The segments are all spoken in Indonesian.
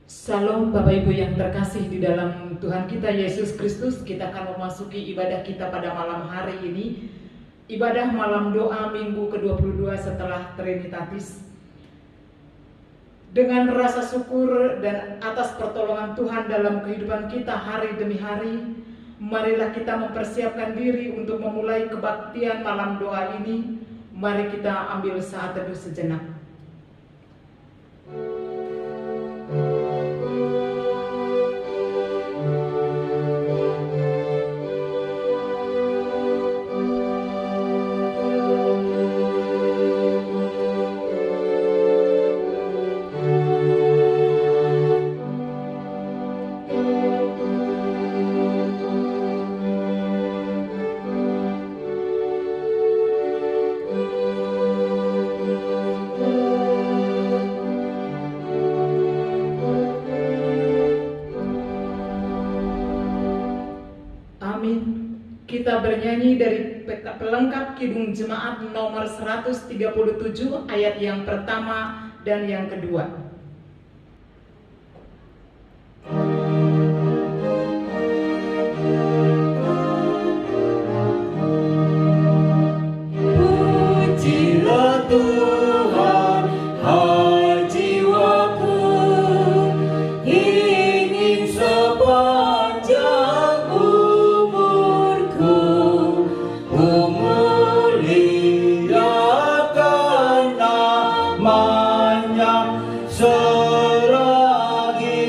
Salam Bapak Ibu yang terkasih di dalam Tuhan kita Yesus Kristus. Kita akan memasuki ibadah kita pada malam hari ini. Ibadah malam doa minggu ke-22 setelah Trinitatis. Dengan rasa syukur dan atas pertolongan Tuhan dalam kehidupan kita hari demi hari, marilah kita mempersiapkan diri untuk memulai kebaktian malam doa ini. Mari kita ambil saat teduh sejenak. Kita bernyanyi dari pelengkap Kidung Jemaat nomor 137 ayat yang pertama dan yang kedua. Pujilah Tuhan, hai jiwaku, ingin sepanjang umurku ku muliakan namanya selagi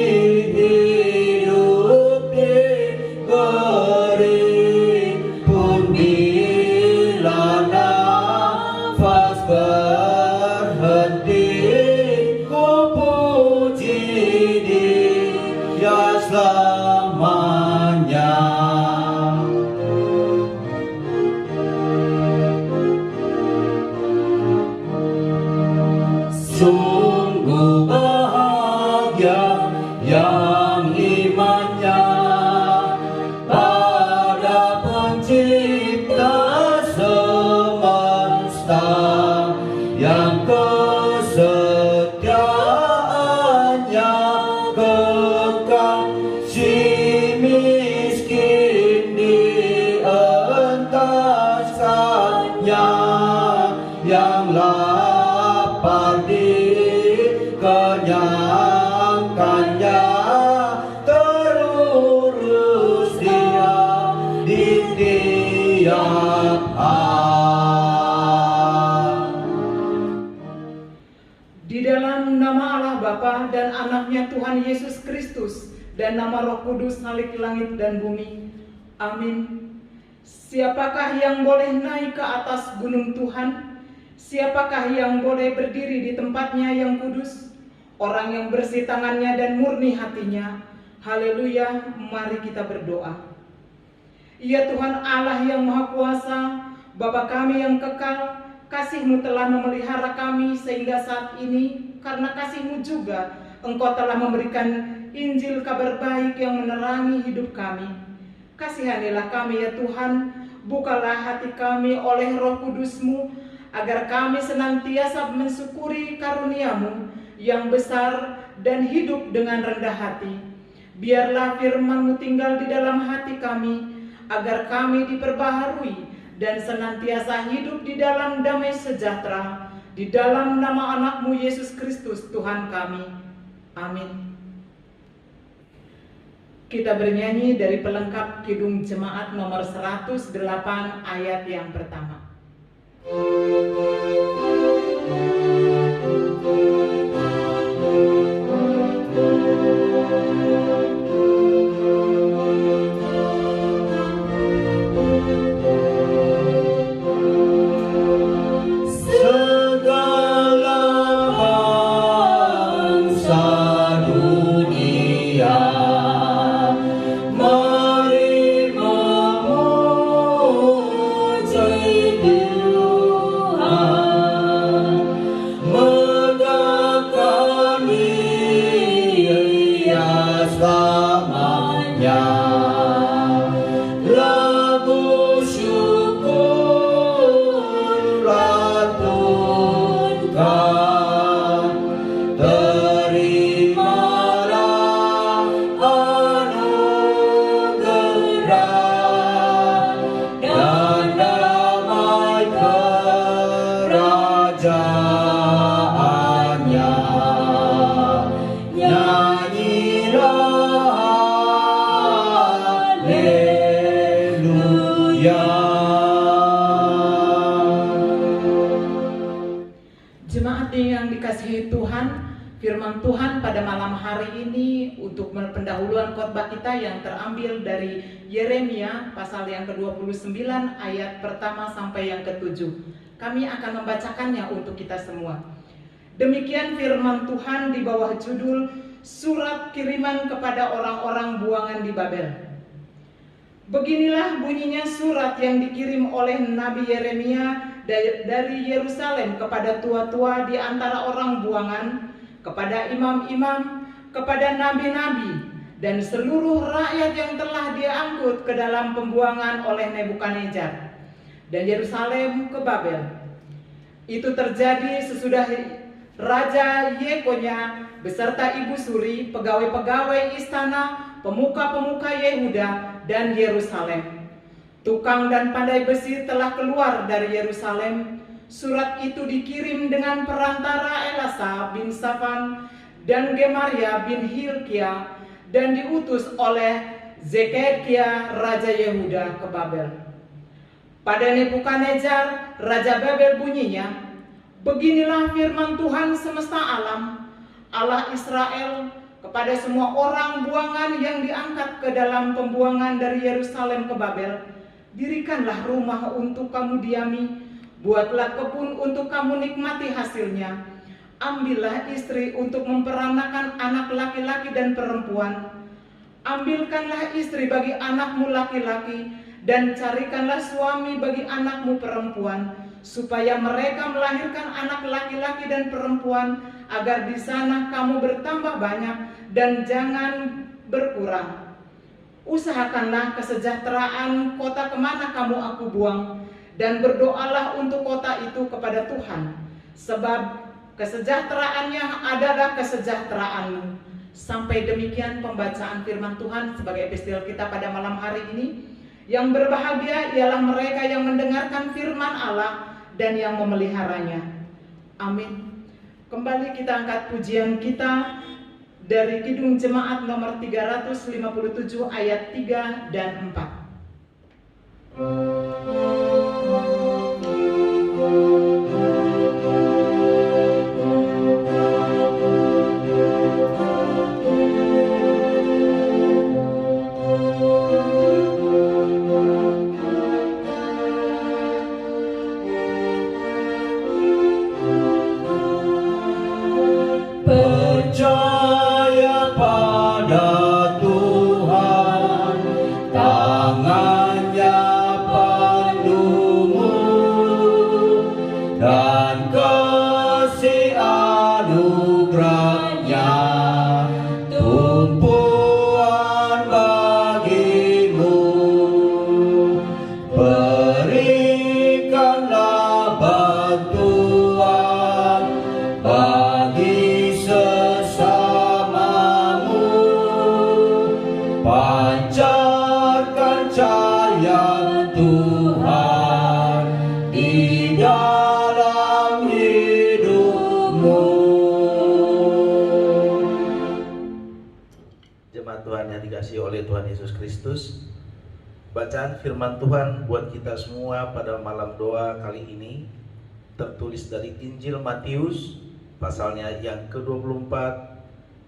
hidup diberi. Pun bila nafas berhenti, ku puji Dia selamanya. Sungguh bahagia yang imannya pada Pencipta semesta, yang kesetiaannya kekal. Si miskin dientaskannya, yang lapar dikenyangkannya. Terurus Dia di tiap hal. Di dalam nama Allah Bapa dan Anaknya Tuhan Yesus Kristus dan nama Roh Kudus Halik langit dan bumi. Amin. Siapakah yang boleh naik ke atas gunung Tuhan? Siapakah yang boleh berdiri di tempatnya yang kudus? Orang yang bersih tangannya dan murni hatinya. Haleluya, mari kita berdoa. Ya Tuhan Allah yang Maha Kuasa, Bapa kami yang kekal, kasih-Mu telah memelihara kami sehingga saat ini. Karena kasih-Mu juga Engkau telah memberikan Injil kabar baik yang menerangi hidup kami. Kasihanilah kami ya Tuhan, bukalah hati kami oleh Roh Kudus-Mu, agar kami senantiasa mensyukuri karunia-Mu yang besar dan hidup dengan rendah hati. Biarlah firman-Mu tinggal di dalam hati kami, agar kami diperbaharui dan senantiasa hidup di dalam damai sejahtera, di dalam nama Anak-Mu Yesus Kristus Tuhan kami. Amin. Kita bernyanyi dari pelengkap Kidung Jemaat nomor 108 ayat yang pertama. Tuhan yang dikasihi Tuhan, firman Tuhan pada malam hari ini untuk pendahuluan khotbah kita yang terambil dari Yeremia pasal yang ke-29 ayat pertama sampai yang ke-7. Kami akan membacakannya untuk kita semua. Demikian firman Tuhan di bawah judul Surat Kiriman kepada Orang-orang Buangan di Babel. Beginilah bunyinya surat yang dikirim oleh Nabi Yeremia dari Yerusalem kepada tua-tua di antara orang buangan, kepada imam-imam, kepada nabi-nabi, dan seluruh rakyat yang telah dia angkut ke dalam pembuangan oleh Nebukadnezar dan Yerusalem ke Babel. Itu terjadi sesudah Raja Yekonya beserta ibu suri, pegawai-pegawai istana, pemuka-pemuka Yehuda dan Yerusalem. Tukang dan pandai besi telah keluar dari Yerusalem. Surat itu dikirim dengan perantara Elasa bin Safan dan Gemaria bin Hilkia dan diutus oleh Zedekia Raja Yehuda ke Babel. Pada Nebukadnezar Raja Babel bunyinya, beginilah firman Tuhan semesta alam, Allah Israel, kepada semua orang buangan yang diangkat ke dalam pembuangan dari Yerusalem ke Babel. Dirikanlah rumah untuk kamu diami, buatlah kebun untuk kamu nikmati hasilnya. Ambillah istri untuk memperanakan anak laki-laki dan perempuan. Ambilkanlah istri bagi anakmu laki-laki, dan carikanlah suami bagi anakmu perempuan, supaya mereka melahirkan anak laki-laki dan perempuan, agar di sana kamu bertambah banyak dan jangan berkurang. Usahakanlah kesejahteraan kota kemana kamu aku buang, dan berdoalah untuk kota itu kepada Tuhan, sebab kesejahteraannya adalah kesejahteraanmu. Sampai demikian pembacaan firman Tuhan sebagai epistil kita pada malam hari ini. Yang berbahagia ialah mereka yang mendengarkan firman Allah dan yang memeliharanya. Amin. Kembali kita angkat pujian kita dari Kidung Jemaat nomor 357 ayat 3 dan 4. Percaya pada Tuhan, tangannya penuh dan kasih anugerahnya tumpuan bagimu. Berikanlah bantuan bagi sesamamu, pancarkan cahaya Tuhan di dalam hidupmu. Jemaat Tuhan yang dikasihi oleh Tuhan Yesus Kristus, bacaan firman Tuhan buat kita semua pada malam doa kali ini tertulis dari Injil Matius pasalnya yang ke-24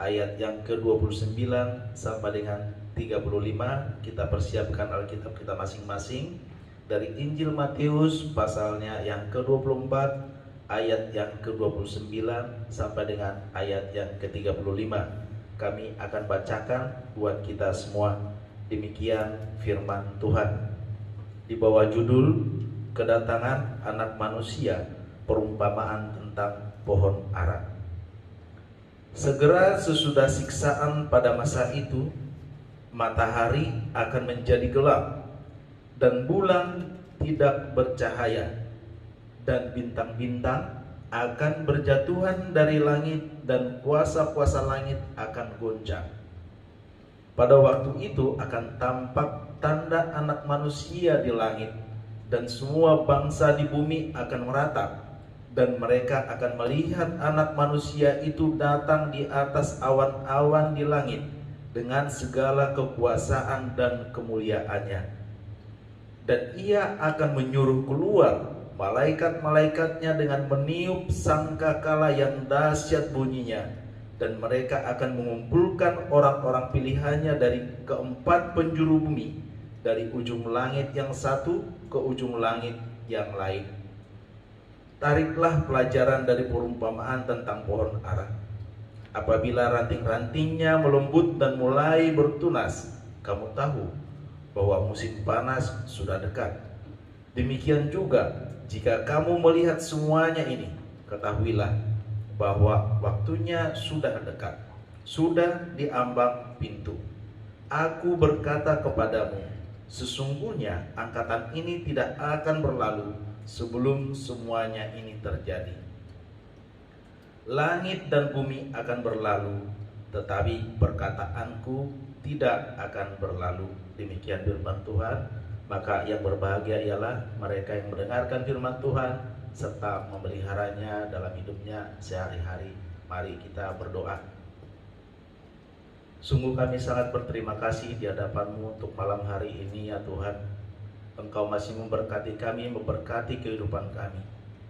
ayat yang ke-29 sampai dengan 35. Kita persiapkan Alkitab kita masing-masing dari Injil Matius pasalnya yang ke-24 ayat yang ke-29 sampai dengan ayat yang ke-35. Kami akan bacakan buat kita semua. Demikian firman Tuhan di bawah judul Kedatangan Anak Manusia, perumpamaan tentang pohon ara. Segera sesudah siksaan pada masa itu, matahari akan menjadi gelap dan bulan tidak bercahaya, dan bintang-bintang akan berjatuhan dari langit dan kuasa-kuasa langit akan goncang. Pada waktu itu akan tampak tanda Anak Manusia di langit, dan semua bangsa di bumi akan meratap, dan mereka akan melihat Anak Manusia itu datang di atas awan-awan di langit dengan segala kekuasaan dan kemuliaannya. Dan ia akan menyuruh keluar malaikat-malaikatnya dengan meniup sangkakala yang dahsyat bunyinya, dan mereka akan mengumpulkan orang-orang pilihannya dari keempat penjuru bumi, dari ujung langit yang satu ke ujung langit yang lain. Tariklah pelajaran dari perumpamaan tentang pohon ara. Apabila ranting-rantingnya melembut dan mulai bertunas, kamu tahu bahwa musim panas sudah dekat. Demikian juga jika kamu melihat semuanya ini, ketahuilah bahwa waktunya sudah dekat, sudah di ambang pintu. Aku berkata kepadamu, sesungguhnya angkatan ini tidak akan berlalu sebelum semuanya ini terjadi. Langit dan bumi akan berlalu, tetapi perkataanku tidak akan berlalu. Demikian firman Tuhan. Maka yang berbahagia ialah mereka yang mendengarkan firman Tuhan serta memeliharanya dalam hidupnya sehari-hari. Mari kita berdoa. Sungguh kami sangat berterima kasih di hadapan-Mu untuk malam hari ini ya Tuhan. Engkau masih memberkati kami, memberkati kehidupan kami,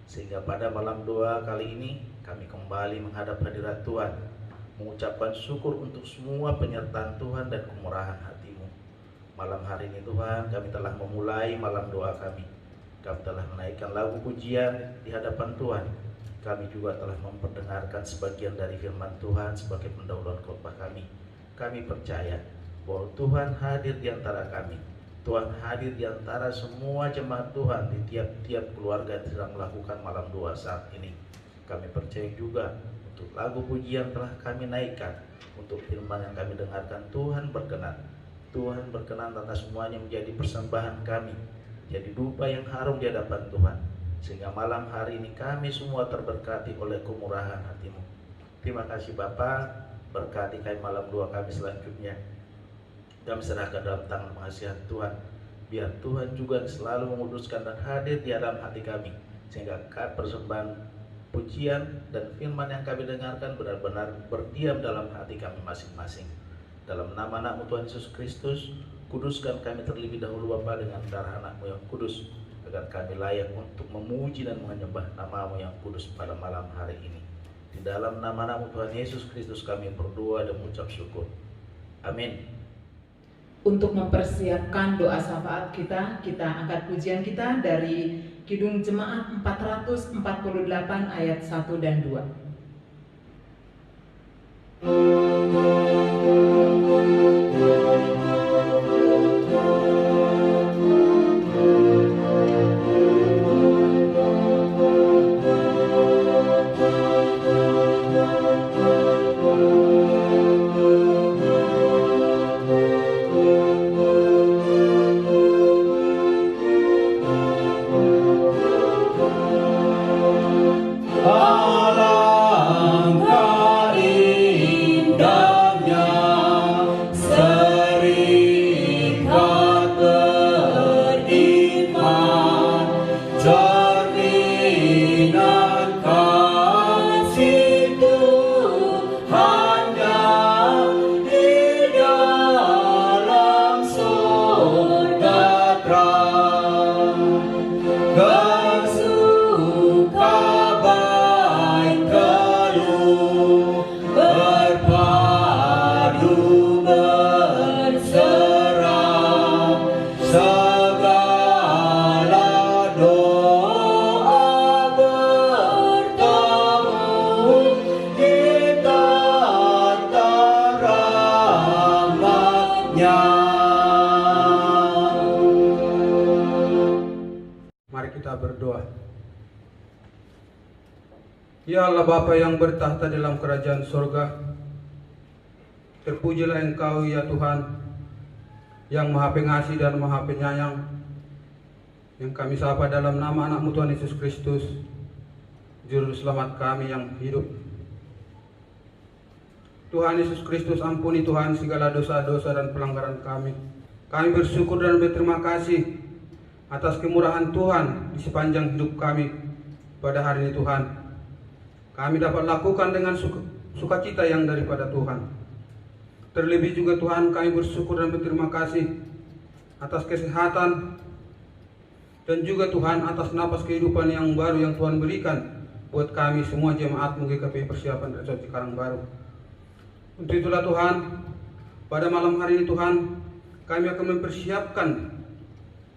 sehingga pada malam doa kali ini kami kembali menghadap hadirat Tuhan, mengucapkan syukur untuk semua penyertaan Tuhan dan kemurahan hati-Mu. Malam hari ini Tuhan, kami telah memulai malam doa kami. Kami telah menaikkan lagu pujian di hadapan Tuhan. Kami juga telah memperdengarkan sebagian dari firman Tuhan sebagai pendahuluan khotbah kami. Kami percaya bahwa Tuhan hadir di antara kami. Tuhan hadir di antara semua jemaat Tuhan di tiap-tiap keluarga yang sedang melakukan malam doa saat ini. Kami percaya juga untuk lagu pujian telah kami naikkan, untuk firman yang kami dengarkan Tuhan berkenan. Tuhan berkenan atas semuanya menjadi persembahan kami, jadi dupa yang harum di hadapan Tuhan, sehingga malam hari ini kami semua terberkati oleh kemurahan hati-Mu. Terima kasih Bapa, berkati kami malam doa kami selanjutnya. Kami serahkan dalam tangan pengasihan Tuhan. Biar Tuhan juga selalu menguduskan dan hadir di dalam hati kami, sehingga persembahan pujian dan firman yang kami dengarkan benar-benar berdiam dalam hati kami masing-masing. Dalam nama anak-Mu Tuhan Yesus Kristus, kuduskan kami terlebih dahulu Bapa dengan darah anak-Mu yang kudus, agar kami layak untuk memuji dan menyembah nama-Mu yang kudus pada malam hari ini. Di dalam nama anak-Mu Tuhan Yesus Kristus kami berdoa dan mengucap syukur. Amin. Untuk mempersiapkan doa syafaat kita angkat pujian kita dari Kidung Jemaat 448 ayat 1 dan 2. Ya Allah Bapa yang bertahta dalam kerajaan surga, terpujilah Engkau ya Tuhan, yang Maha Pengasih dan Maha Penyayang, yang kami sapa dalam nama anak-Mu Tuhan Yesus Kristus, Juru Selamat kami yang hidup. Tuhan Yesus Kristus, ampuni Tuhan segala dosa-dosa dan pelanggaran kami. Kami bersyukur dan berterima kasih atas kemurahan Tuhan di sepanjang hidup kami pada hari ini Tuhan. Kami dapat lakukan dengan sukacita yang daripada Tuhan. Terlebih juga Tuhan, kami bersyukur dan berterima kasih atas kesehatan dan juga Tuhan atas napas kehidupan yang baru yang Tuhan berikan buat kami semua jemaat-Mu GKP Persiapan Resort Karangbaru. Untuk itulah Tuhan, pada malam hari ini Tuhan, kami akan mempersiapkan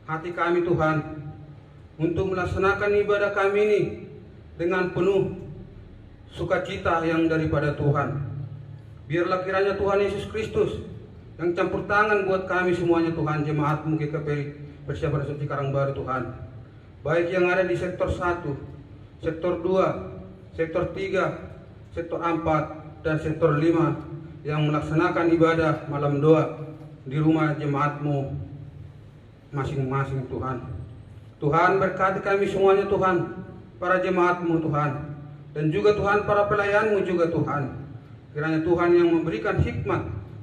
hati kami Tuhan untuk melaksanakan ibadah kami ini dengan penuh sukacita yang daripada Tuhan. Biarlah kiranya Tuhan Yesus Kristus yang campur tangan buat kami semuanya Tuhan, jemaat-Mu GKP Persiapan Resort Karangbaru Tuhan. Baik yang ada di sektor 1, sektor 2, sektor 3, sektor 4, dan sektor 5 yang melaksanakan ibadah malam doa di rumah jemaat-Mu masing-masing Tuhan. Tuhan berkati kami semuanya Tuhan, para jemaat-Mu Tuhan, dan juga Tuhan para pelayan-Mu juga Tuhan. Kiranya Tuhan yang memberikan hikmat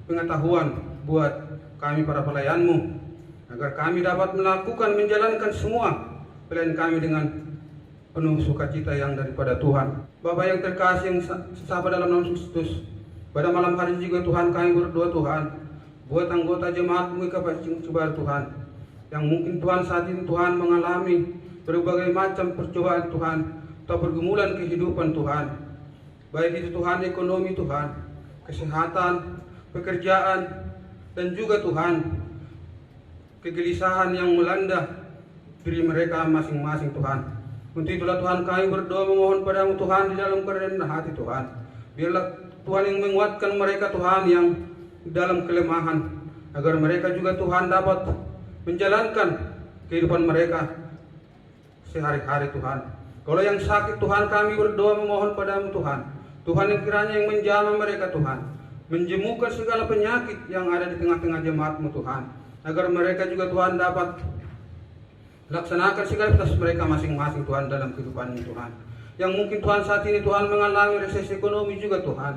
pengetahuan buat kami para pelayan-Mu, agar kami dapat melakukan menjalankan semua pelayan kami dengan penuh sukacita yang daripada Tuhan. Bapa yang terkasih yang sesah dalam nama Kristus, pada malam hari juga Tuhan kami berdoa Tuhan buat anggota jemaat-Mu GKP Tuhan, yang mungkin Tuhan saat ini Tuhan mengalami berbagai macam percobaan Tuhan atau pergumulan kehidupan Tuhan, baik itu Tuhan ekonomi Tuhan, kesehatan, pekerjaan, dan juga Tuhan kegelisahan yang melanda diri mereka masing-masing Tuhan. Untuk itulah Tuhan kami berdoa memohon padamu Tuhan di dalam kerendahan hati Tuhan. Biarlah Tuhan yang menguatkan mereka Tuhan yang dalam kelemahan, agar mereka juga Tuhan dapat menjalankan kehidupan mereka sehari-hari Tuhan. Kalau yang sakit Tuhan kami berdoa memohon padamu Tuhan. Tuhan yang kiranya yang menjamah mereka Tuhan, menjemukan segala penyakit yang ada di tengah-tengah jemaat-Mu Tuhan, agar mereka juga Tuhan dapat laksanakan segala aktivitas mereka masing-masing Tuhan dalam kehidupan-Mu Tuhan. Yang mungkin Tuhan saat ini Tuhan mengalami resesi ekonomi juga Tuhan,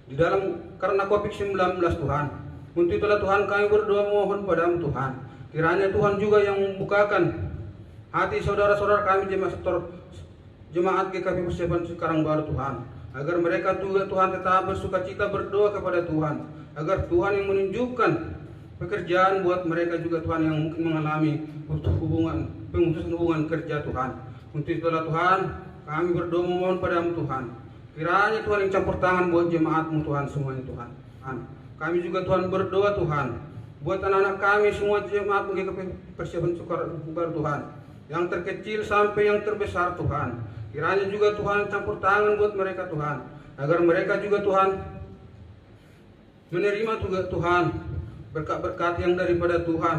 di dalam karena COVID-19 Tuhan. Untuk itulah Tuhan kami berdoa mohon padamu Tuhan, kiranya Tuhan juga yang membukakan hati saudara-saudara kami jemaat GKP Persiapan Karangbaru Tuhan, agar mereka juga Tuhan tetap bersukacita berdoa kepada Tuhan, agar Tuhan yang menunjukkan pekerjaan buat mereka juga Tuhan yang mungkin mengalami pemutusan hubungan kerja Tuhan. Untuk itulah Tuhan kami berdoa memohon padamu Tuhan, kiranya Tuhan yang campur tangan buat jemaat-Mu Tuhan semuanya Tuhan. Kami juga Tuhan berdoa Tuhan buat anak-anak kami semua jemaat GKP Persiapan Karangbaru Tuhan, yang terkecil sampai yang terbesar Tuhan. Kiranya juga Tuhan campur tangan buat mereka Tuhan, agar mereka juga Tuhan menerima juga Tuhan berkat-berkat yang daripada Tuhan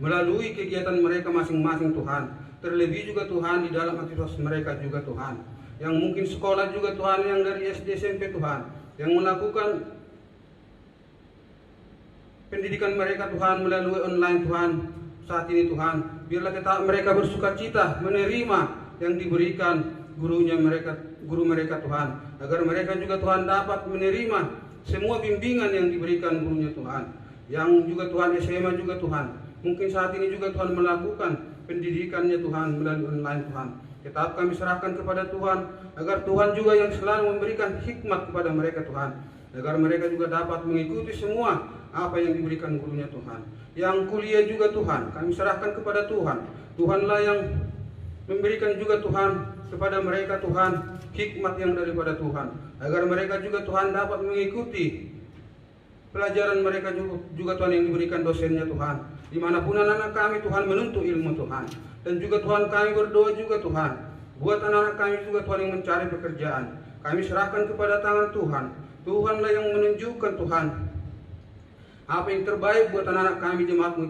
melalui kegiatan mereka masing-masing Tuhan. Terlebih juga Tuhan di dalam aktivitas mereka juga Tuhan, yang mungkin sekolah juga Tuhan, yang dari SD SMP Tuhan, yang melakukan pendidikan mereka Tuhan melalui online Tuhan saat ini Tuhan. Biarlah kita mereka bersukacita menerima yang diberikan guru mereka Tuhan, agar mereka juga Tuhan dapat menerima semua bimbingan yang diberikan gurunya Tuhan. Yang juga Tuhan SMA juga Tuhan, mungkin saat ini juga Tuhan melakukan pendidikannya Tuhan melalui online Tuhan. Tetap kami serahkan kepada Tuhan, agar Tuhan juga yang selalu memberikan hikmat kepada mereka Tuhan, agar mereka juga dapat mengikuti semua apa yang diberikan gurunya Tuhan. Yang kuliah juga Tuhan kami serahkan kepada Tuhan. Tuhanlah yang memberikan juga Tuhan kepada mereka Tuhan hikmat yang daripada Tuhan, agar mereka juga Tuhan dapat mengikuti pelajaran mereka juga Tuhan yang diberikan dosennya Tuhan. Dimanapun anak-anak kami Tuhan menuntut ilmu Tuhan. Dan juga Tuhan kami berdoa juga Tuhan buat anak-anak kami juga Tuhan yang mencari pekerjaan. Kami serahkan kepada tangan Tuhan. Tuhanlah yang menunjukkan Tuhan apa yang terbaik buat anak-anak kami jemaat-Mu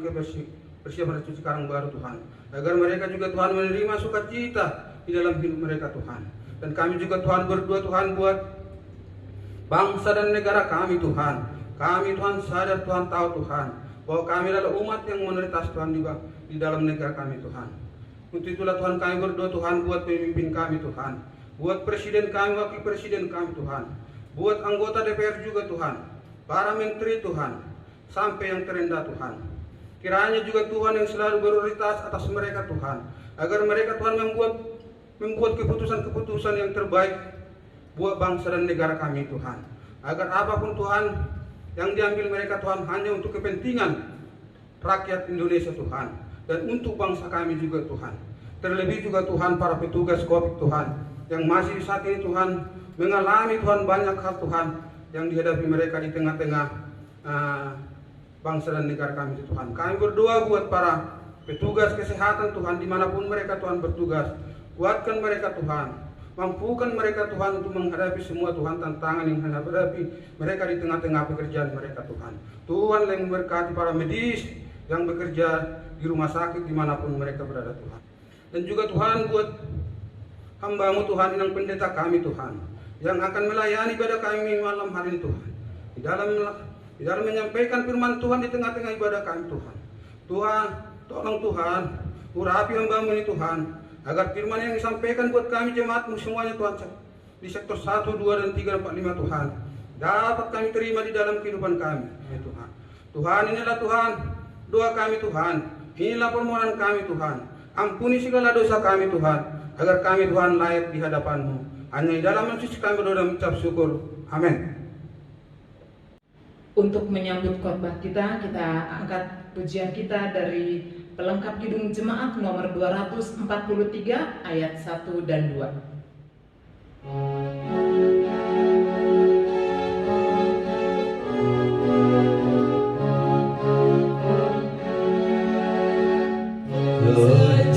Persiapan Resort Karangbaru Tuhan, agar mereka juga Tuhan menerima sukacita di dalam hidup mereka Tuhan. Dan kami juga Tuhan berdoa Tuhan buat bangsa dan negara kami Tuhan. Kami Tuhan sadar Tuhan tahu Tuhan bahwa kami adalah umat yang minoritas Tuhan di dalam negara kami Tuhan. Untuk itulah Tuhan kami berdoa Tuhan buat pemimpin kami Tuhan, buat presiden kami, wakil presiden kami Tuhan, buat anggota DPR juga Tuhan, para menteri Tuhan, sampai yang terendah Tuhan. Kiranya juga Tuhan yang selalu berprioritas atas mereka Tuhan, agar mereka Tuhan membuat keputusan-keputusan yang terbaik buat bangsa dan negara kami Tuhan, agar apapun Tuhan yang diambil mereka Tuhan hanya untuk kepentingan rakyat Indonesia Tuhan, dan untuk bangsa kami juga Tuhan. Terlebih juga Tuhan para petugas COVID Tuhan, yang masih saat ini Tuhan mengalami Tuhan banyak hal Tuhan yang dihadapi mereka di tengah-tengah bangsa dan negara kami Tuhan. Kami berdoa buat para petugas kesehatan Tuhan dimanapun mereka Tuhan bertugas. Kuatkan mereka Tuhan, mampukan mereka Tuhan untuk menghadapi semua Tuhan tantangan yang menghadapi mereka di tengah-tengah pekerjaan mereka Tuhan. Tuhan yang memberkati para medis yang bekerja di rumah sakit dimanapun mereka berada Tuhan. Dan juga Tuhan buat hamba-Mu Tuhan yang pendeta kami Tuhan, yang akan melayani ibadah kami malam hari ini Tuhan. Di dalam menyampaikan firman Tuhan di tengah-tengah ibadah kami Tuhan. Tuhan, tolong Tuhan, urapi hamba-Mu ini Tuhan, agar firman yang disampaikan buat kami jemaat-Mu semuanya Tuhan, di sektor 1, 2, dan 3, 4, 5 Tuhan, dapat kami terima di dalam kehidupan kami ya Tuhan. Tuhan, inilah Tuhan doa kami Tuhan, inilah permohonan kami Tuhan. Ampuni segala dosa kami Tuhan, agar kami Tuhan layak di hadapan-Mu. Hanya di dalam nama Yesus kami berdoa dan mengucap syukur. Amin. Untuk menyambut khotbah kita angkat pujian kita dari pelengkap Kidung Jemaat nomor 243 ayat 1 dan 2.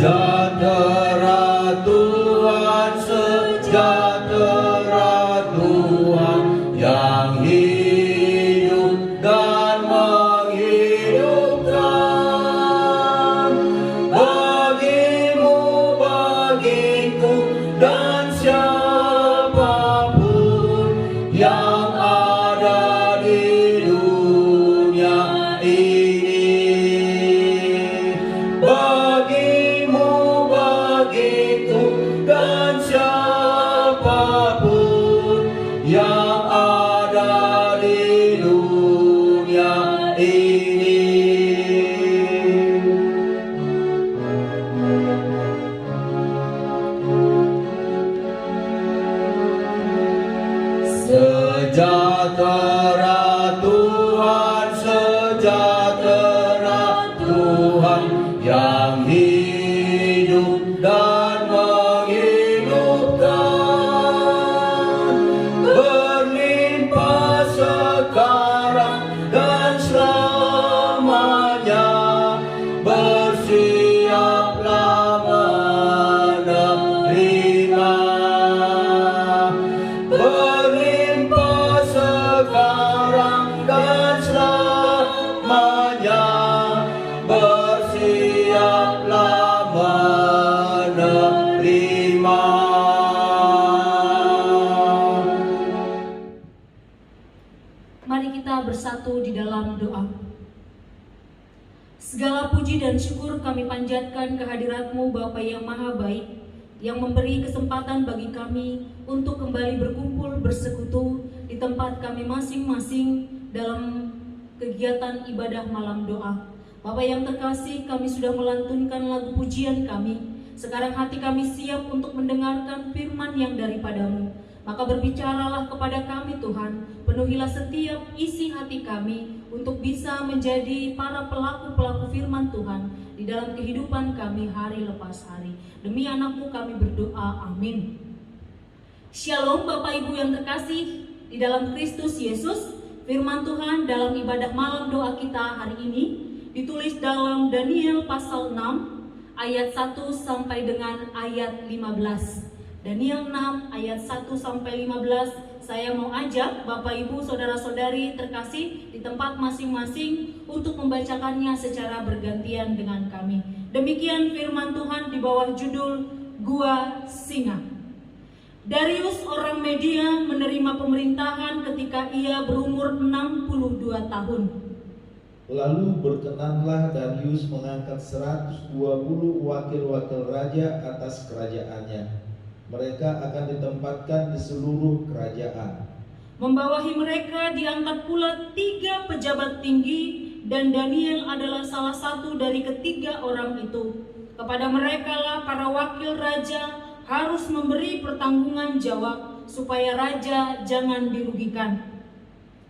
Sejahtera Tuhan, sejahtera Tuhan yang hidup dan menghidupkan. Bagimu, bagiku, dan siapapun yang ada di dunia ini. Bagimu, bagiku, dan siapapun yang ada di dunia ini. Sejahtera Tuhan, sejahtera Tuhan yang hidup dan menghidupkan, berlimpah sekarang dan selamanya, bersiaplah menerima. Berlimpah sekarang dan selamanya, bersiaplah menerima. Mari kita bersatu di dalam doa. Segala puji dan syukur kami panjatkan kehadirat-Mu Bapa yang Maha Baik, yang memberi kesempatan bagi kami untuk kembali berkumpul bersekutu di tempat kami masing-masing dalam kegiatan ibadah malam doa. Bapak yang terkasih, kami sudah melantunkan lagu pujian kami. Sekarang hati kami siap untuk mendengarkan firman yang daripada-Mu. Maka berbicaralah kepada kami Tuhan, penuhilah setiap isi hati kami untuk bisa menjadi para pelaku-pelaku firman Tuhan di dalam kehidupan kami hari lepas hari. Demi anak-Mu kami berdoa, amin. Shalom Bapak Ibu yang terkasih di dalam Kristus Yesus. Firman Tuhan dalam ibadah malam doa kita hari ini ditulis dalam Daniel pasal 6 ayat 1 sampai dengan ayat 15. Daniel 6 ayat 1 sampai 15. Saya mau ajak Bapak Ibu saudara-saudari terkasih di tempat masing-masing untuk membacakannya secara bergantian dengan kami. Demikian firman Tuhan di bawah judul Gua Singa. Darius orang Media menerima pemerintahan ketika ia berumur 62 tahun. Lalu berkenanlah Darius mengangkat 120 wakil-wakil raja atas kerajaannya. Mereka akan ditempatkan di seluruh kerajaan. Membawahi mereka diangkat pula 3 pejabat tinggi, dan Daniel adalah salah satu dari ketiga orang itu. Kepada merekalah para wakil raja harus memberi pertanggungan jawab supaya raja jangan dirugikan.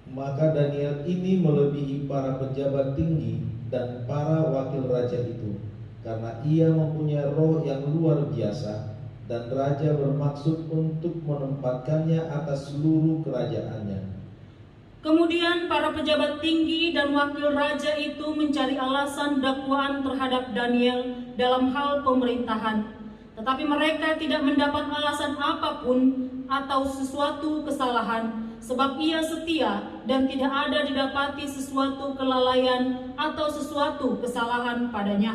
Maka Daniel ini melebihi para pejabat tinggi dan para wakil raja itu. karena ia mempunyai roh yang luar biasa, dan raja bermaksud untuk menempatkannya atas seluruh kerajaannya. Kemudian para pejabat tinggi dan wakil raja itu mencari alasan dakwaan terhadap Daniel dalam hal pemerintahan. Tetapi mereka tidak mendapat alasan apapun atau sesuatu kesalahan, sebab ia setia dan tidak ada didapati sesuatu kelalaian atau sesuatu kesalahan padanya.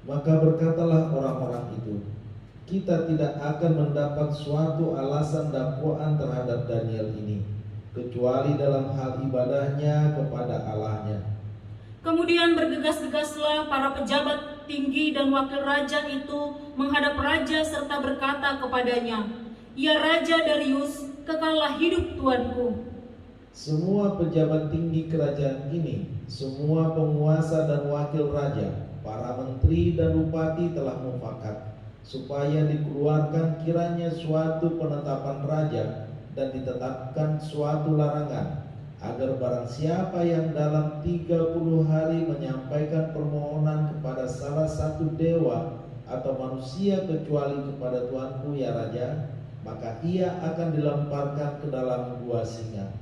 Maka berkatalah orang-orang itu, kita tidak akan mendapat suatu alasan dakwaan terhadap Daniel ini, kecuali dalam hal ibadahnya kepada Allahnya. Kemudian bergegas-gegaslah para pejabat tinggi dan wakil raja itu menghadap raja serta berkata kepadanya, "Ya Raja Darius, kekallah hidup tuanku." Semua pejabat tinggi kerajaan ini, semua penguasa dan wakil raja, para menteri dan bupati telah mufakat, supaya dikeluarkan kiranya suatu penetapan raja dan ditetapkan suatu larangan, agar barang siapa yang dalam 30 hari menyampaikan permohonan kepada salah satu dewa atau manusia kecuali kepada Tuanku ya Raja, maka ia akan dilemparkan ke dalam gua singa.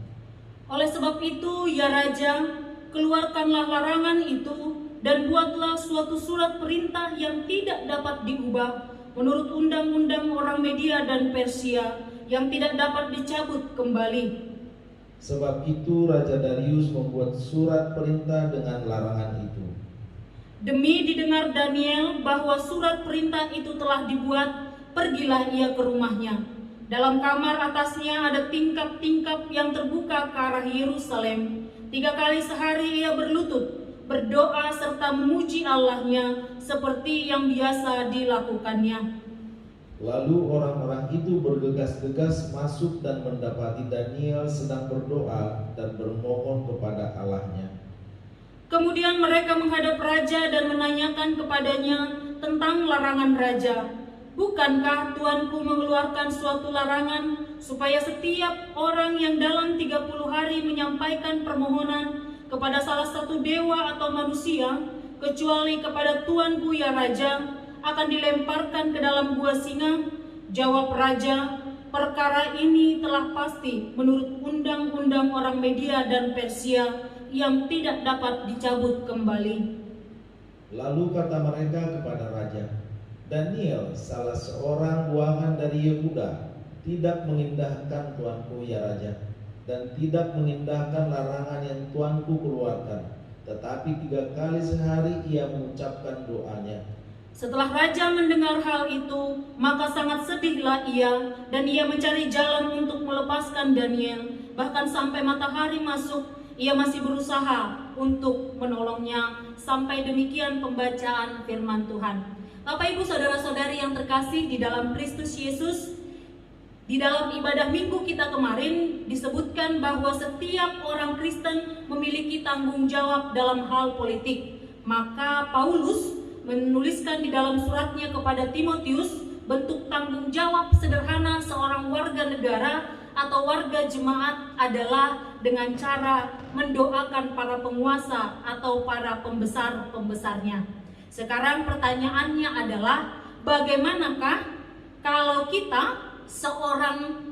Oleh sebab itu, ya Raja, keluarkanlah larangan itu dan buatlah suatu surat perintah yang tidak dapat diubah menurut undang-undang orang Media dan Persia yang tidak dapat dicabut kembali. Sebab itu Raja Darius membuat surat perintah dengan larangan itu. Demi didengar Daniel bahwa surat perintah itu telah dibuat, pergilah ia ke rumahnya. Dalam kamar atasnya ada tingkap-tingkap yang terbuka ke arah Yerusalem. 3 kali sehari ia berlutut, berdoa serta memuji Allahnya seperti yang biasa dilakukannya. Lalu orang-orang itu bergegas-gegas masuk dan mendapati Daniel sedang berdoa dan bermohon kepada Allahnya. Kemudian mereka menghadap raja dan menanyakan kepadanya tentang larangan raja. Bukankah Tuanku mengeluarkan suatu larangan supaya setiap orang yang dalam 30 hari menyampaikan permohonan kepada salah satu dewa atau manusia, kecuali kepada Tuanku ya Raja, akan dilemparkan ke dalam gua singa? Jawab raja, perkara ini telah pasti menurut undang-undang orang Media dan Persia yang tidak dapat dicabut kembali. Lalu kata mereka kepada raja, Daniel, salah seorang buangan dari Yehuda, tidak mengindahkan Tuanku ya Raja, dan tidak mengindahkan larangan yang Tuanku keluarkan, tetapi 3 kali sehari ia mengucapkan doanya. Setelah raja mendengar hal itu, maka sangat sedihlah ia, dan ia mencari jalan untuk melepaskan Daniel. Bahkan sampai matahari masuk, ia masih berusaha untuk menolongnya. Sampai demikian pembacaan firman Tuhan. Bapak Ibu saudara-saudari yang terkasih di dalam Kristus Yesus, di dalam ibadah minggu kita kemarin disebutkan bahwa setiap orang Kristen memiliki tanggung jawab dalam hal politik. Maka Paulus menuliskan di dalam suratnya kepada Timotius, bentuk tanggung jawab sederhana seorang warga negara atau warga jemaat adalah dengan cara mendoakan para penguasa atau para pembesar-pembesarnya. Sekarang pertanyaannya adalah, bagaimanakah kalau kita seorang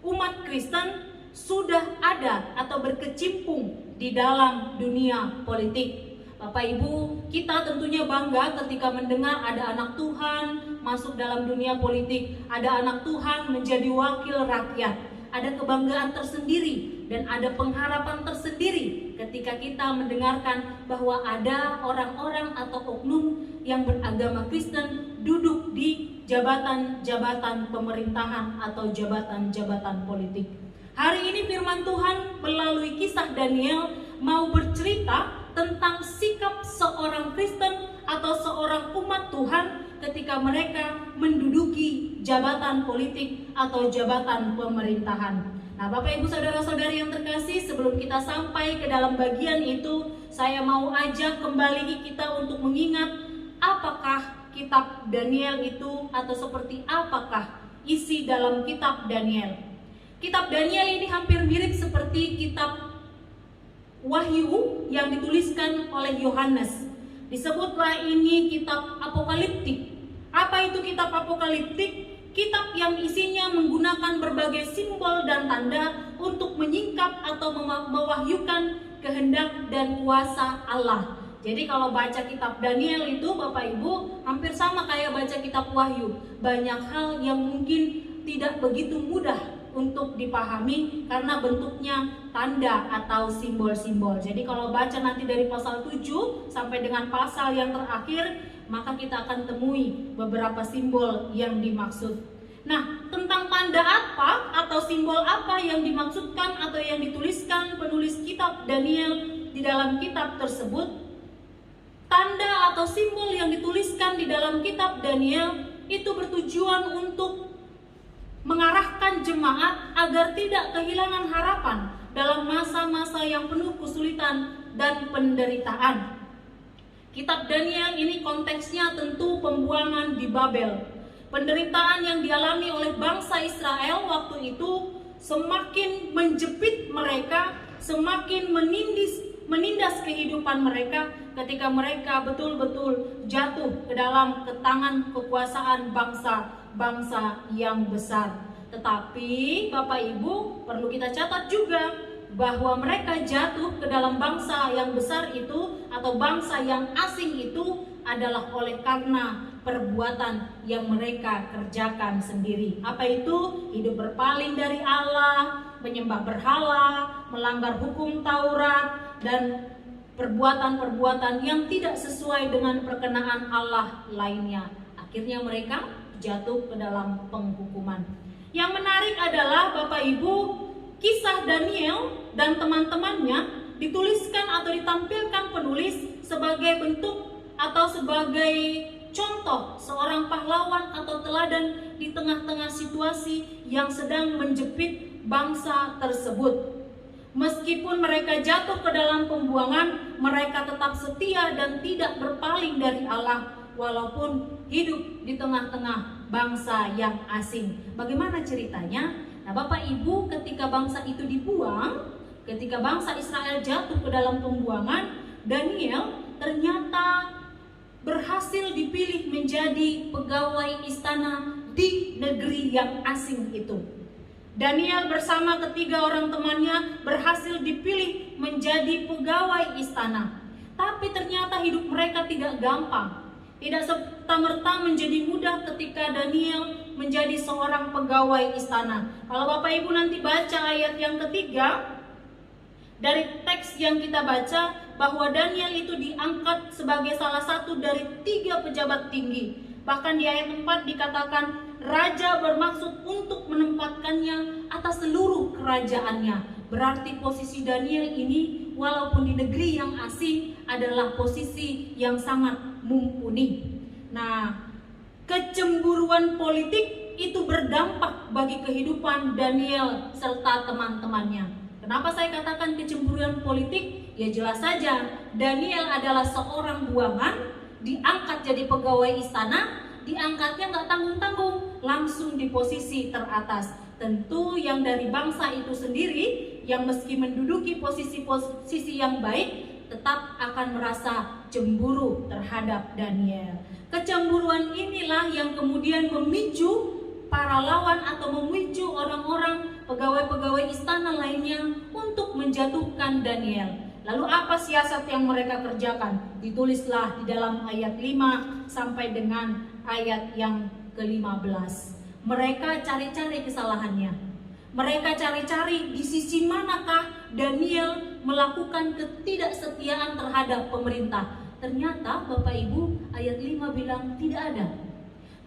umat Kristen sudah ada atau berkecimpung di dalam dunia politik? Bapak Ibu, kita tentunya bangga ketika mendengar ada anak Tuhan masuk dalam dunia politik, ada anak Tuhan menjadi wakil rakyat. Ada kebanggaan tersendiri dan ada pengharapan tersendiri ketika kita mendengarkan bahwa ada orang-orang atau oknum yang beragama Kristen duduk di jabatan-jabatan pemerintahan atau jabatan-jabatan politik. Hari ini firman Tuhan melalui kisah Daniel mau bercerita tentang sikap seorang Kristen atau seorang umat Tuhan ketika mereka menduduki jabatan politik atau jabatan pemerintahan. Nah, Bapak Ibu saudara-saudari yang terkasih, sebelum kita sampai ke dalam bagian itu, saya mau ajak kembali kita untuk mengingat apakah kitab Daniel itu atau seperti apakah isi dalam kitab Daniel. Kitab Daniel ini hampir mirip seperti kitab Wahyu yang dituliskan oleh Yohanes. Disebutlah ini kitab apokaliptik. Apa itu kitab apokaliptik? Kitab yang isinya menggunakan berbagai simbol dan tanda untuk menyingkap atau mewahyukan kehendak dan kuasa Allah. Jadi kalau baca kitab Daniel itu Bapak Ibu hampir sama kayak baca kitab Wahyu. Banyak hal yang mungkin tidak begitu mudah untuk dipahami karena bentuknya tanda atau simbol-simbol. Jadi kalau baca nanti dari pasal 7 sampai dengan pasal yang terakhir, maka kita akan temui beberapa simbol yang dimaksud. Nah, tentang tanda apa atau simbol apa yang dimaksudkan atau yang dituliskan penulis kitab Daniel di dalam kitab tersebut, tanda atau simbol yang dituliskan di dalam kitab Daniel itu bertujuan untuk mengarahkan jemaat agar tidak kehilangan harapan dalam masa-masa yang penuh kesulitan dan penderitaan. Kitab Daniel ini konteksnya tentu pembuangan di Babel. Penderitaan yang dialami oleh bangsa Israel waktu itu semakin menjepit mereka, semakin menindas kehidupan mereka ketika mereka betul-betul jatuh ke dalam tangan kekuasaan bangsa yang besar. Tetapi Bapak Ibu perlu kita catat juga bahwa mereka jatuh ke dalam bangsa yang besar itu atau bangsa yang asing itu adalah oleh karena perbuatan yang mereka kerjakan sendiri. Apa itu? Hidup berpaling dari Allah, menyembah berhala, melanggar hukum Taurat, dan perbuatan-perbuatan yang tidak sesuai dengan perkenaan Allah lainnya. Akhirnya mereka jatuh ke dalam penghukuman. Yang menarik adalah Bapak Ibu, kisah Daniel dan teman-temannya dituliskan atau ditampilkan penulis sebagai bentuk atau sebagai contoh seorang pahlawan atau teladan di tengah-tengah situasi yang sedang menjepit bangsa tersebut. Meskipun mereka jatuh ke dalam pembuangan, mereka tetap setia dan tidak berpaling dari Allah walaupun hidup di tengah-tengah bangsa yang asing. Bagaimana ceritanya? Nah, Bapak Ibu, ketika bangsa itu dibuang, ketika bangsa Israel jatuh ke dalam pembuangan, Daniel ternyata berhasil dipilih menjadi pegawai istana di negeri yang asing itu. Daniel bersama ketiga orang temannya berhasil dipilih menjadi pegawai istana. Tapi ternyata hidup mereka tidak gampang. Tidak serta-merta menjadi mudah ketika Daniel menjadi seorang pegawai istana. Kalau Bapak Ibu nanti baca ayat yang ketiga, dari teks yang kita baca, bahwa Daniel itu diangkat sebagai salah satu dari 3 pejabat tinggi. Bahkan di ayat 4 dikatakan, Raja bermaksud untuk menempatkannya atas seluruh kerajaannya. Berarti posisi Daniel ini walaupun di negeri yang asing adalah posisi yang sangat mumpuni. Nah, kecemburuan politik itu berdampak bagi kehidupan Daniel serta teman-temannya. Kenapa saya katakan kecemburuan politik? Ya jelas saja, Daniel adalah seorang buangan, diangkat jadi pegawai istana, diangkatnya nggak tanggung-tanggung, langsung di posisi teratas. Tentu yang dari bangsa itu sendiri, yang meski menduduki posisi yang baik, tetap akan merasa cemburu terhadap Daniel. Kecemburuan inilah yang kemudian memicu para lawan atau memicu orang-orang pegawai-pegawai istana lainnya untuk menjatuhkan Daniel. Lalu apa siasat yang mereka kerjakan? Ditulislah di dalam ayat 5 sampai dengan ayat yang ke-15. Mereka cari-cari kesalahannya. Mereka cari-cari di sisi manakah Daniel melakukan ketidaksetiaan terhadap pemerintah. Ternyata Bapak Ibu, ayat 5 bilang tidak ada.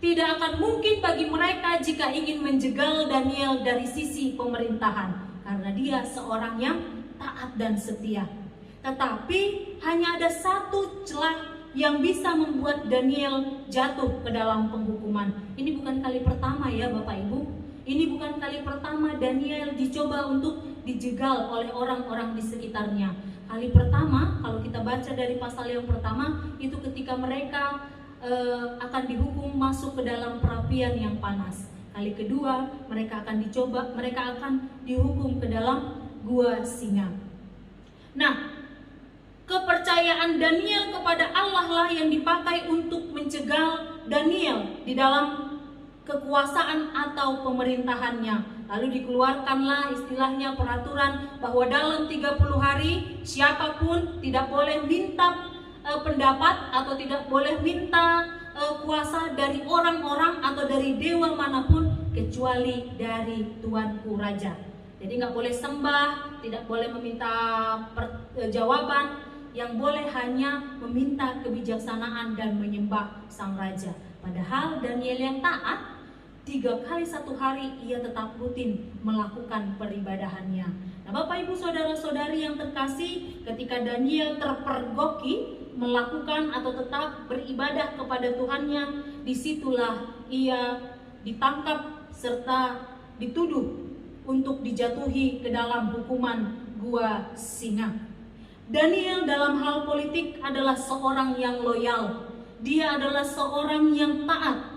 Tidak akan mungkin bagi mereka jika ingin menjegal Daniel dari sisi pemerintahan, karena dia seorang yang taat dan setia. Tetapi hanya ada satu celah yang bisa membuat Daniel jatuh ke dalam penghukuman. Ini bukan kali pertama ya Bapak Ibu. Ini bukan kali pertama Daniel dicoba untuk dijegal oleh orang-orang di sekitarnya. Kali pertama, kalau kita baca dari pasal yang pertama, itu ketika mereka akan dihukum masuk ke dalam perapian yang panas. Kali kedua, mereka akan dihukum ke dalam gua singa. Nah, Kepercayaan Daniel kepada Allah lah yang dipakai untuk mencegah Daniel di dalam kekuasaan atau pemerintahannya. Lalu dikeluarkanlah istilahnya peraturan bahwa dalam 30 hari siapapun tidak boleh minta pendapat atau tidak boleh minta kuasa dari orang-orang atau dari dewa manapun kecuali dari Tuanku Raja. Jadi nggak boleh sembah, tidak boleh meminta jawaban, yang boleh hanya meminta kebijaksanaan dan menyembah Sang Raja. Padahal Daniel yang taat, 3 kali 1 hari ia tetap rutin melakukan peribadahannya. Nah, Bapak Ibu Saudara-saudari yang terkasih, ketika Daniel terpergoki melakukan atau tetap beribadah kepada Tuhannya, disitulah ia ditangkap serta dituduh untuk dijatuhi ke dalam hukuman gua singa. Daniel dalam hal politik adalah seorang yang loyal. Dia adalah seorang yang taat.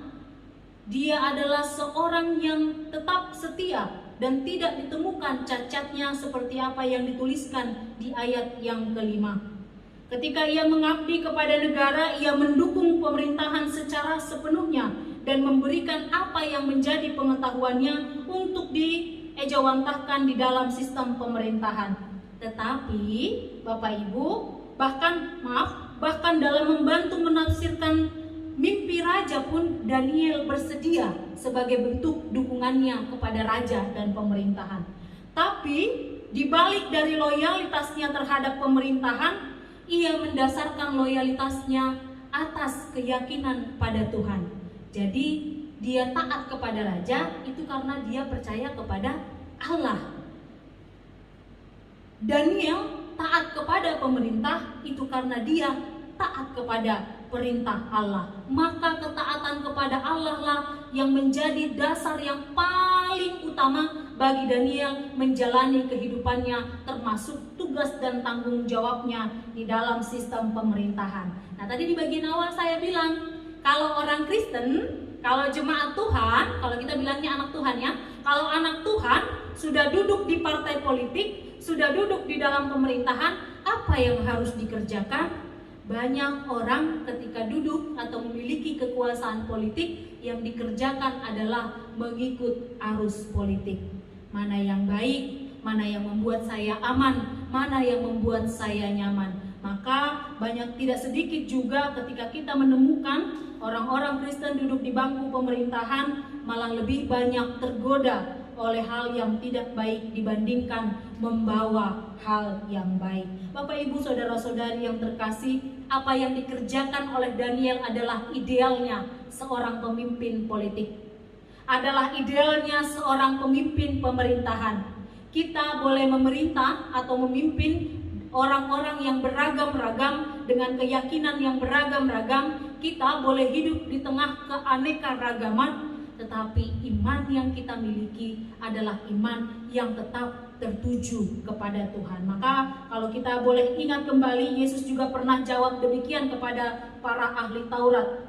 Dia adalah seorang yang tetap setia dan tidak ditemukan cacatnya seperti apa yang dituliskan di ayat yang kelima. Ketika ia mengabdi kepada negara, ia mendukung pemerintahan secara sepenuhnya dan memberikan apa yang menjadi pengetahuannya untuk diejawantahkan di dalam sistem pemerintahan. Tetapi Bapak Ibu, bahkan dalam membantu menafsirkan mimpi raja pun Daniel bersedia sebagai bentuk dukungannya kepada raja dan pemerintahan. Tapi di balik dari loyalitasnya terhadap pemerintahan, ia mendasarkan loyalitasnya atas keyakinan pada Tuhan. Jadi dia taat kepada raja itu karena dia percaya kepada Allah. Daniel taat kepada pemerintah itu karena dia taat kepada perintah Allah. Maka ketaatan kepada Allah lah yang menjadi dasar yang paling utama bagi Daniel menjalani kehidupannya, termasuk tugas dan tanggung jawabnya di dalam sistem pemerintahan. Nah, tadi di bagian awal saya bilang, kalau orang Kristen, kalau jemaat Tuhan, kalau kita bilangnya anak Tuhan ya, kalau anak Tuhan sudah duduk di partai politik, sudah duduk di dalam pemerintahan, apa yang harus dikerjakan? Banyak orang ketika duduk atau memiliki kekuasaan politik, yang dikerjakan adalah mengikut arus politik. Mana yang baik, mana yang membuat saya aman, mana yang membuat saya nyaman. Maka banyak tidak sedikit juga ketika kita menemukan orang-orang Kristen duduk di bangku pemerintahan malah lebih banyak tergoda oleh hal yang tidak baik dibandingkan membawa hal yang baik. Bapak Ibu Saudara-saudari yang terkasih, apa yang dikerjakan oleh Daniel adalah idealnya seorang pemimpin politik. Adalah idealnya seorang pemimpin pemerintahan. Kita boleh memerintah atau memimpin orang-orang yang beragam-ragam dengan keyakinan yang beragam-ragam. Kita boleh hidup di tengah keanekaragaman, tetapi iman yang kita miliki adalah iman yang tetap tertuju kepada Tuhan. Maka kalau kita boleh ingat kembali, Yesus juga pernah jawab demikian kepada para ahli Taurat.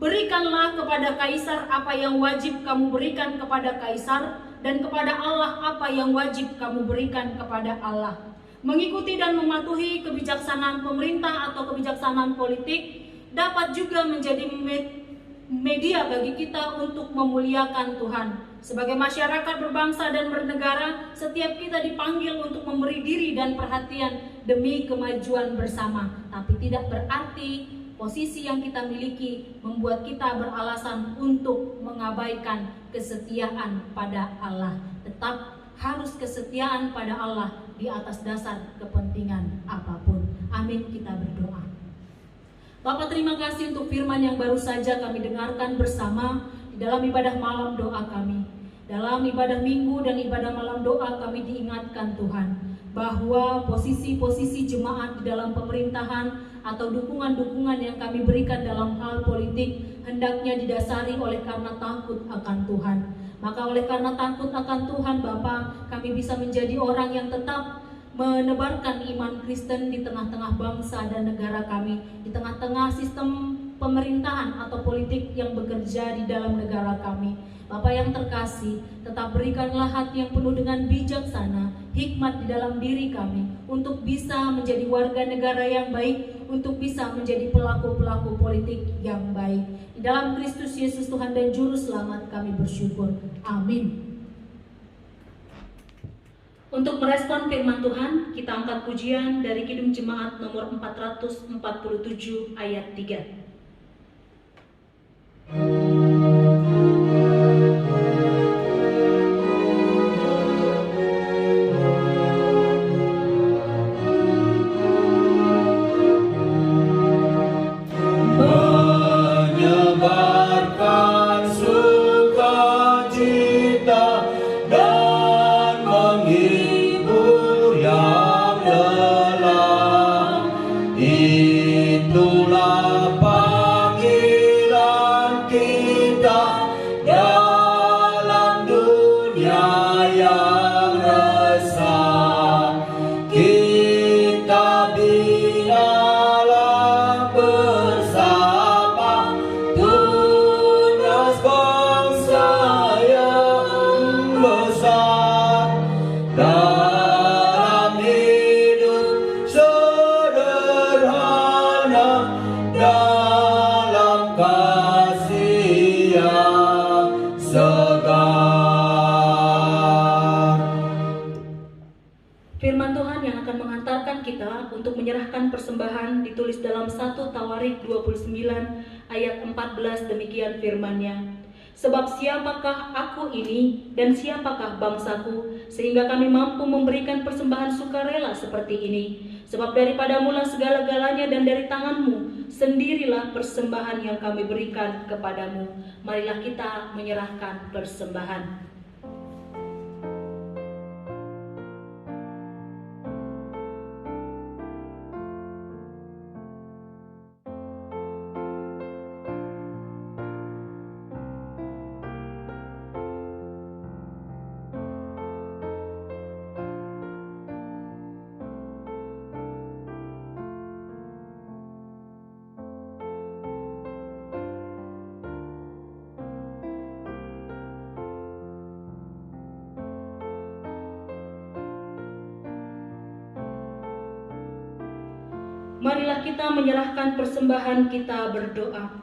Berikanlah kepada Kaisar apa yang wajib kamu berikan kepada Kaisar, dan kepada Allah apa yang wajib kamu berikan kepada Allah. Mengikuti dan mematuhi kebijaksanaan pemerintah atau kebijaksanaan politik dapat juga menjadi media bagi kita untuk memuliakan Tuhan. Sebagai masyarakat berbangsa dan bernegara, setiap kita dipanggil untuk memberi diri dan perhatian demi kemajuan bersama. Tapi tidak berarti posisi yang kita miliki membuat kita beralasan untuk mengabaikan kesetiaan pada Allah. Tetap harus kesetiaan pada Allah di atas dasar kepentingan apapun. Amin, kita berdoa. Bapak, terima kasih untuk firman yang baru saja kami dengarkan bersama di dalam ibadah malam doa kami. Dalam ibadah minggu dan ibadah malam doa kami diingatkan Tuhan bahwa posisi-posisi jemaat di dalam pemerintahan atau dukungan-dukungan yang kami berikan dalam hal politik hendaknya didasari oleh karena takut akan Tuhan. Maka oleh karena takut akan Tuhan Bapa, kami bisa menjadi orang yang tetap menebarkan iman Kristen di tengah-tengah bangsa dan negara kami, di tengah-tengah sistem pemerintahan atau politik yang bekerja di dalam negara kami. Bapak yang terkasih, tetap berikanlah hati yang penuh dengan bijaksana, hikmat di dalam diri kami untuk bisa menjadi warga negara yang baik, untuk bisa menjadi pelaku-pelaku politik yang baik. Di dalam Kristus Yesus Tuhan dan Juru Selamat kami bersyukur. Amin. Untuk merespon firman Tuhan, kita angkat pujian dari Kidung Jemaat nomor 447 ayat 3. Menyebarkan sukacita dan menghibur yang lelah, itulah panggilan kita dalam dunia yang resah. Kita binalah bersama tunas bangsa yang besar, dalam hidup sederhana, dalam kasih yang segar. Firman Tuhan yang akan mengantarkan kita untuk menyerahkan persembahan ditulis dalam 1 Tawarik 29 ayat 14, demikian firman-Nya. Sebab siapakah aku ini dan siapakah bangsaku, sehingga kami mampu memberikan persembahan sukarela seperti ini. Sebab daripadamulah segala-galanya dan dari tanganmu sendirilah persembahan yang kami berikan kepadamu. Marilah kita menyerahkan persembahan. Marilah kita menyerahkan persembahan kita berdoa.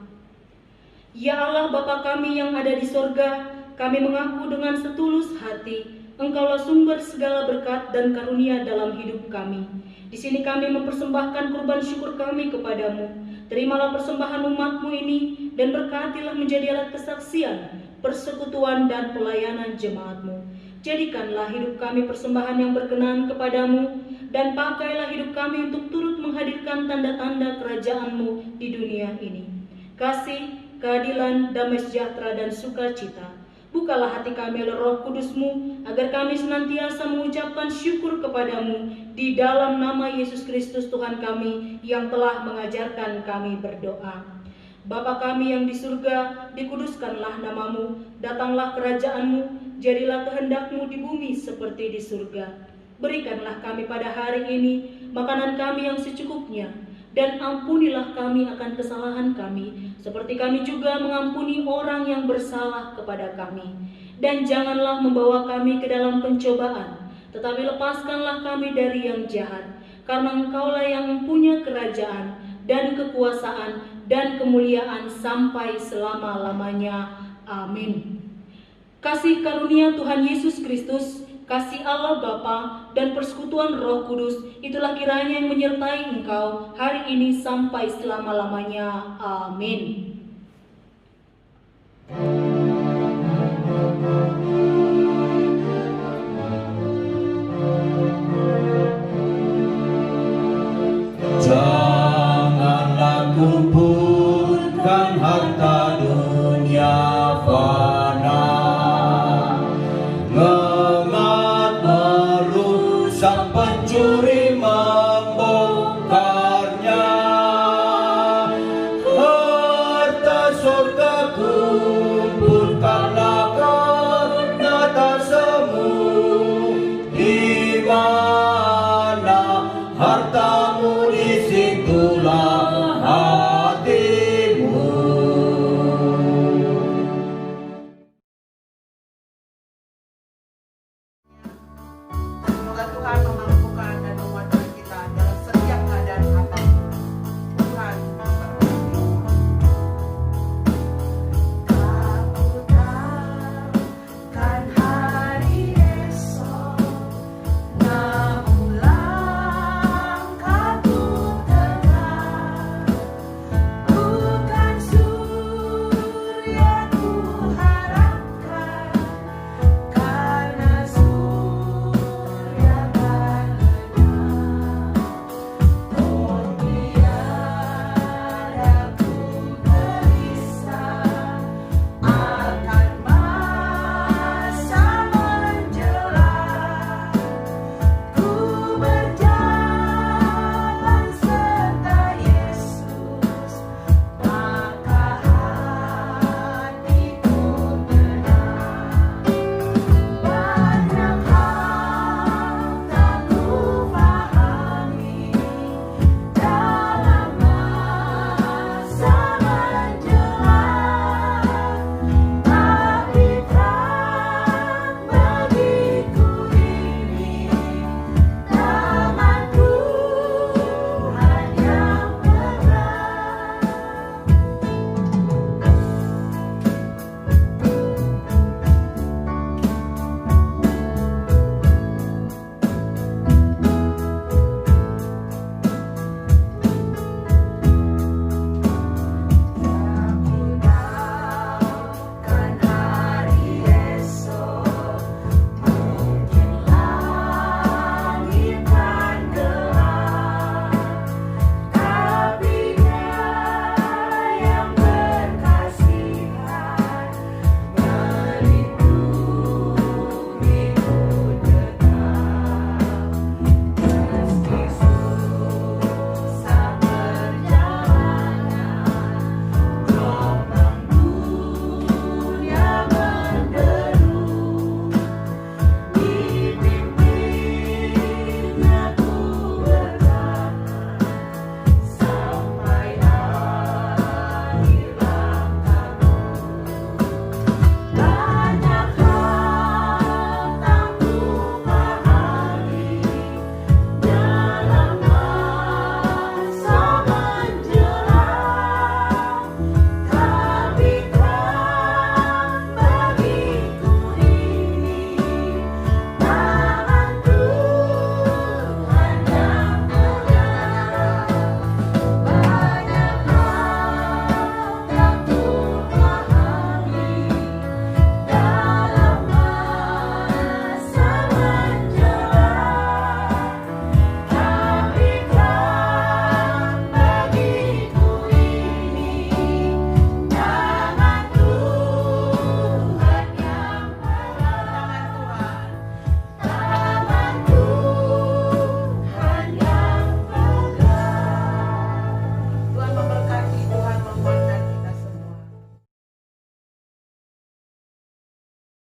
Ya Allah Bapa kami yang ada di sorga, kami mengaku dengan setulus hati, Engkaulah sumber segala berkat dan karunia dalam hidup kami. Di sini kami mempersembahkan kurban syukur kami kepadamu. Terimalah persembahan umat-Mu ini dan berkatilah menjadi alat kesaksian, persekutuan dan pelayanan jemaat-Mu. Jadikanlah hidup kami persembahan yang berkenan kepadamu, dan pakailah hidup kami untuk turut menghadirkan tanda-tanda kerajaan-Mu di dunia ini. Kasih, keadilan, damai sejahtera, dan sukacita. Bukalah hati kami oleh Roh Kudus-Mu, agar kami senantiasa mengucapkan syukur kepadamu di dalam nama Yesus Kristus Tuhan kami yang telah mengajarkan kami berdoa. Bapa kami yang di surga, dikuduskanlah namamu, datanglah kerajaan-Mu, jadilah kehendak-Mu di bumi seperti di surga. Berikanlah kami pada hari ini makanan kami yang secukupnya, dan ampunilah kami akan kesalahan kami, seperti kami juga mengampuni orang yang bersalah kepada kami. Dan janganlah membawa kami ke dalam pencobaan, tetapi lepaskanlah kami dari yang jahat, karena Engkaulah yang mempunyai kerajaan dan kekuasaan dan kemuliaan sampai selama-lamanya. Amin. Kasih karunia Tuhan Yesus Kristus, kasih Allah Bapa dan persekutuan Roh Kudus, itulah kiranya yang menyertai engkau hari ini sampai selama-lamanya. Amin.